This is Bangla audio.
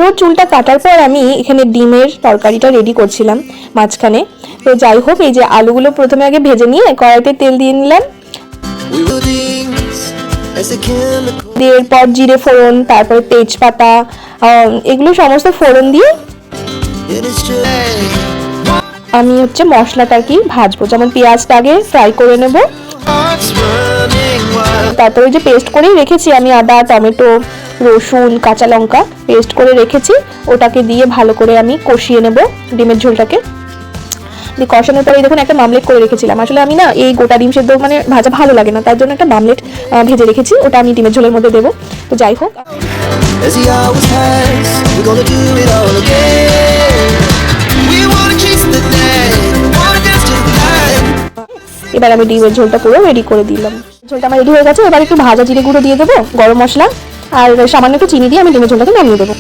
আলুর চুলটা কাটার পর আমি এখানে ডিমের তরকারিটা রেডি করছিলাম মাঝখানে। তো যাই হোক, এই যে আলুগুলো প্রথমে আগে ভেজে নিয়ে কড়াইতে তেল দিয়ে নিলাম, এরপর জিরে ফোড়ন, তারপরে তেজপাতা, এগুলো সমস্ত ফোড়ন দিয়ে আমি মশলাটা আর কি ভাজবো। যেমন পেঁয়াজটা আগে ফ্রাই করে নেব, তারপরে যে পেস্ট করে রেখেছি আমি আদা, টমেটো, রসুন, কাঁচা লঙ্কা পেস্ট করে রেখেছি, ওটাকে দিয়ে ভালো করে আমি কষিয়ে নেব ডিমের ঝোলটাকে। কষানোর পরে দেখুন একটা মামলেট করে রেখেছিলাম। আসলে আমি না এই গোটা ডিম সেদ্ধ মানে ভাজা ভালো লাগে না, তার জন্য একটা মামলেট ভেজে রেখেছি, ওটা আমি ডিমের ঝোলের মধ্যে দেবো। তো যাই হোক, এবার আমি ডিমের ঝোলটা পুরো রেডি করে দিলাম। ঝোলটা আমার রেডি হয়ে গেছে। এবার একটু ভাজা জিরে গুঁড়ো দিয়ে দেবো, গরম মশলা আর সামান্য একটু চিনি দিয়ে আমি ডিমের ঝোলটাকে নামিয়ে দেবো।